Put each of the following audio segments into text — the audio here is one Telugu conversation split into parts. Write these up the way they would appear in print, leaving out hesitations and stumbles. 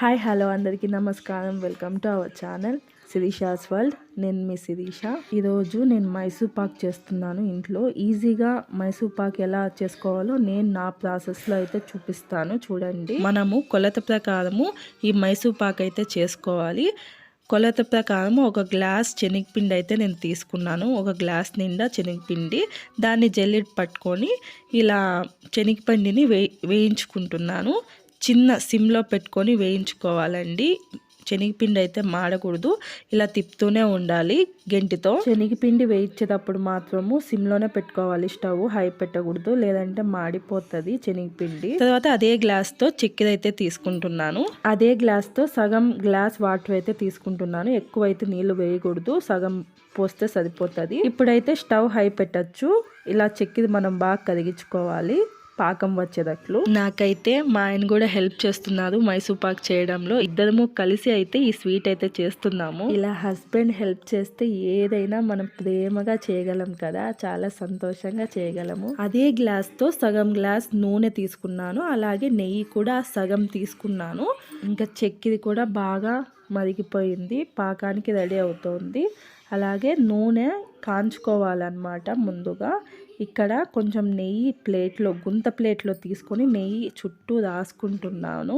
హాయ్ హలో అందరికీ నమస్కారం. Welcome to our channel Sirisha's world. నేను మీ శిరీష. ఈరోజు నేను మైసూర్ పాక్ చేస్తున్నాను. ఇంట్లో ఈజీగా మైసూర్ పాక్ ఎలా చేసుకోవాలో నేను నా ప్రాసెస్లో అయితే చూపిస్తాను. చూడండి, మనము కొలత ప్రకారము ఈ మైసూర్ పాక్ అయితే చేసుకోవాలి. కొలత ప్రకారం ఒక గ్లాస్ శనగపిండి అయితే నేను తీసుకున్నాను. ఒక గ్లాస్ నిండా శనగపిండి, దాన్ని జల్లెడ పట్టుకొని ఇలా శనగపిండిని వేయించుకుంటున్నాను. చిన్న సిమ్లో పెట్టుకొని వేయించుకోవాలండి. శనగపిండి అయితే మాడకూడదు, ఇలా తిప్పుతూనే ఉండాలి గెంటితో. శనగపిండి వేయించేటప్పుడు మాత్రము సిమ్లోనే పెట్టుకోవాలి, స్టవ్ హై పెట్టకూడదు, లేదంటే మాడిపోతుంది శనగపిండి. తర్వాత అదే గ్లాస్తో చక్కెర అయితే తీసుకుంటున్నాను. అదే గ్లాస్తో సగం గ్లాస్ వాటర్ అయితే తీసుకుంటున్నాను. ఎక్కువైతే నీళ్లు వేయకూడదు, సగం పోస్తే సరిపోతుంది. ఇప్పుడైతే స్టవ్ హై పెట్టచ్చు. ఇలా చక్కెర మనం బాగా కరిగించుకోవాలి పాకం వచ్చేటట్లు. నాకైతే మా ఆయన కూడా హెల్ప్ చేస్తున్నారు మైసూర్ పాక్ చేయడంలో. ఇద్దరము కలిసి అయితే ఈ స్వీట్ అయితే చేస్తున్నాము. ఇలా హస్బెండ్ హెల్ప్ చేస్తే ఏదైనా మనం ప్రేమగా చేయగలం కదా, చాలా సంతోషంగా చేయగలము. అదే గ్లాస్ తో సగం గ్లాస్ నూనె తీసుకున్నాను, అలాగే నెయ్యి కూడా సగం తీసుకున్నాను. ఇంకా చక్కెర కూడా బాగా మరిగిపోయింది, పాకానికి రెడీ అవుతుంది. అలాగే నూనె కాంచుకోవాలన్నమాట. ముందుగా ఇక్కడ కొంచెం నెయ్యి ప్లేట్లో, గుంత ప్లేట్లో తీసుకొని నెయ్యి చుట్టూ రాసుకుంటున్నాను.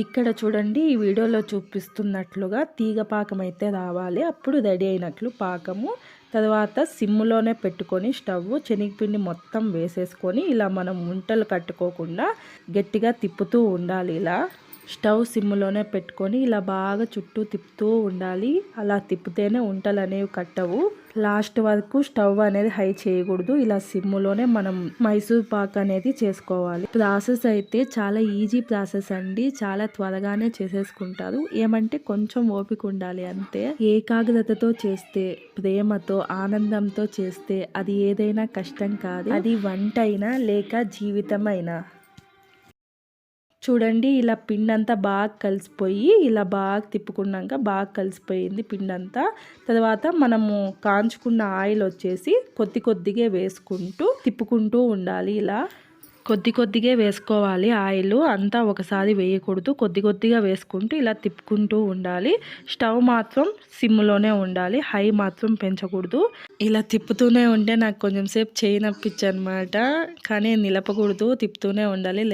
ఇక్కడ చూడండి, ఈ వీడియోలో చూపిస్తున్నట్లుగా తీగ పాకం అయితే రావాలి, అప్పుడు రెడీ అయినట్లు పాకము. తర్వాత సిమ్లోనే పెట్టుకొని స్టవ్ శనగపిండి మొత్తం వేసేసుకొని ఇలా మనం ఉంటలు కట్టుకోకుండా గట్టిగా తిప్పుతూ ఉండాలి. ఇలా స్టవ్ సిమ్లోనే పెట్టుకొని ఇలా బాగా చుట్టూ తిప్పుతూ ఉండాలి. అలా తిప్పితేనే ఉంటలు అనేవి కట్టవు. లాస్ట్ వరకు స్టవ్ అనేది హై చేయకూడదు. ఇలా సిమ్లోనే మనం మైసూర్ పాక్ అనేది చేసుకోవాలి. ప్రాసెస్ అయితే చాలా ఈజీ ప్రాసెస్ అండి, చాలా త్వరగానే చేసేసుకుంటారు. ఏమంటే కొంచెం ఓపిక ఉండాలి అంతే. ఏకాగ్రతతో చేస్తే, ప్రేమతో ఆనందంతో చేస్తే అది ఏదైనా కష్టం కాదు. అది వంట అయినా లేక జీవితం అయినా. చూడండి, ఇలా పిండి అంతా బాగా కలిసిపోయి ఇలా బాగా తిప్పుకున్నాక బాగా కలిసిపోయింది పిండి అంతా. తర్వాత మనము కాంచుకున్న ఆయిల్ వచ్చేసి కొద్ది కొద్దిగా వేసుకుంటూ తిప్పుకుంటూ ఉండాలి. ఇలా కొద్ది కొద్దిగా వేసుకోవాలి. ఆయిల్ అంతా ఒకసారి వేయకూడదు, కొద్ది కొద్దిగా వేసుకుంటూ ఇలా తిప్పుకుంటూ ఉండాలి. స్టవ్ మాత్రం సిమ్లోనే ఉండాలి, హై మాత్రం పెంచకూడదు. ఇలా తిప్పుతూనే ఉంటే నాకు కొంచెం సేపు చేయి నొప్పించు అనమాట, కానీ నిలపకూడదు, తిప్పుతూనే ఉండాలి,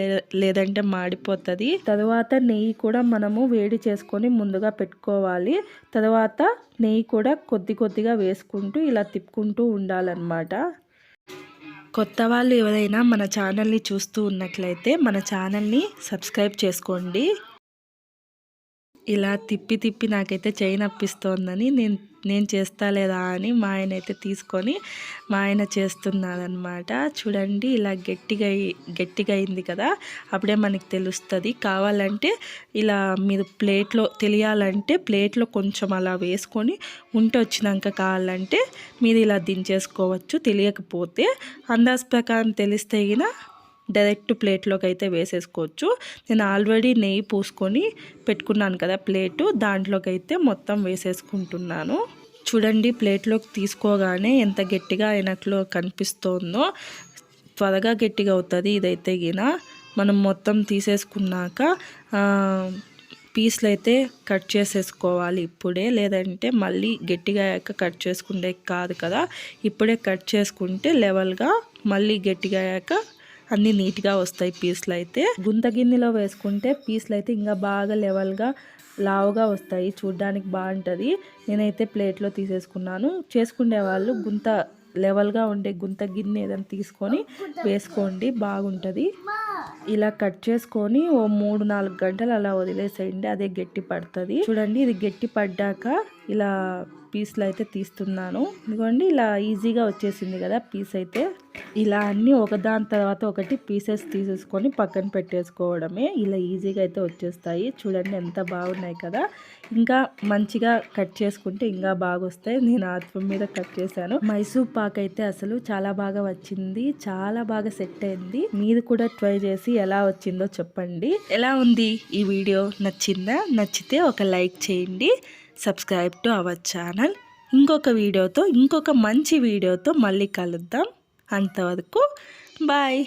లేదంటే మాడిపోతుంది. తర్వాత నెయ్యి కూడా మనము వేడి చేసుకొని ముందుగా పెట్టుకోవాలి. తర్వాత నెయ్యి కూడా కొద్ది కొద్దిగా వేసుకుంటూ ఇలా తిప్పుకుంటూ ఉండాలన్నమాట. కొత్త వాళ్ళు ఎవరైనా మన ఛానల్ని చూస్తూ ఉన్నట్లయితే మన ఛానల్ని సబ్స్క్రైబ్ చేసుకోండి. ఇలా తిప్పి తిప్పి నాకైతే చేయి నొప్పిస్తోందని నేను చేస్తా లేదా అని మా ఆయన అయితే తీసుకొని మా ఆయన చేస్తున్నారనమాట. చూడండి, ఇలా గట్టిగా అయింది కదా, అప్పుడే మనకి తెలుస్తుంది. కావాలంటే ఇలా మీరు ప్లేట్లో తెలియాలంటే ప్లేట్లో కొంచెం అలా వేసుకొని ఉంటే వచ్చినాక కావాలంటే మీరు ఇలా దించేసుకోవచ్చు. తెలియకపోతే అందాజ ప్రకారం తెలిస్తే గిన డైరెక్ట్ ప్లేట్లోకి అయితే వేసేసుకోవచ్చు. నేను ఆల్రెడీ నెయ్యి పూసుకొని పెట్టుకున్నాను కదా ప్లేటు, దాంట్లోకి అయితే మొత్తం వేసేసుకుంటున్నాను. చూడండి, ప్లేట్లోకి తీసుకోగానే ఎంత గట్టిగా అయినట్లు కనిపిస్తుందో. త్వరగా గట్టిగా అవుతుంది ఇదైతే గిన. మనం మొత్తం తీసేసుకున్నాక పీస్లు అయితే కట్ చేసేసుకోవాలి ఇప్పుడే, లేదంటే మళ్ళీ గట్టిగా అయ్యాక కట్ చేసుకుంటే కాదు కదా. ఇప్పుడే కట్ చేసుకుంటే లెవెల్గా, మళ్ళీ గట్టిగా అయ్యాక అన్నీ నీట్గా వస్తాయి పీస్లు అయితే. గుంత గిన్నెలో వేసుకుంటే పీస్లు అయితే ఇంకా బాగా లెవెల్గా లావుగా వస్తాయి, చూడ్డానికి బాగుంటుంది. నేనైతే ప్లేట్లో తీసేసుకున్నాను. చేసుకునే వాళ్ళు గుంత లెవెల్గా ఉండే గుంత గిన్నె ఏదైనా తీసుకొని వేసుకోండి, బాగుంటుంది. ఇలా కట్ చేసుకొని ఓ 3-4 గంటలు అలా వదిలేసేయండి, అదే గట్టి పడుతుంది. చూడండి, ఇది గట్టి పడ్డాక ఇలా పీస్లు అయితే తీస్తున్నాను. ఇదిగోండి, ఇలా ఈజీగా వచ్చేసింది కదా పీస్ అయితే. ఇలా అన్నీ ఒకదాని తర్వాత ఒకటి పీసెస్ తీసేసుకొని పక్కన పెట్టేసుకోవడమే. ఇలా ఈజీగా అయితే వచ్చేస్తాయి. చూడండి ఎంత బాగున్నాయి కదా. ఇంకా మంచిగా కట్ చేసుకుంటే ఇంకా బాగా వస్తాయి. నేను ఆత్మ మీద కట్ చేశాను. మైసూర్ పాక్ అయితే అసలు చాలా బాగా వచ్చింది, చాలా బాగా సెట్ అయింది. మీరు కూడా ట్రై చేసి ఎలా వచ్చిందో చెప్పండి. ఎలా ఉంది ఈ వీడియో? నచ్చిందా? నచ్చితే ఒక లైక్ చేయండి. Subscribe to our channel. ఇంకొక వీడియోతో, ఇంకొక మంచి వీడియోతో మళ్ళీ కలుద్దాం. అంతవరకు బాయ్.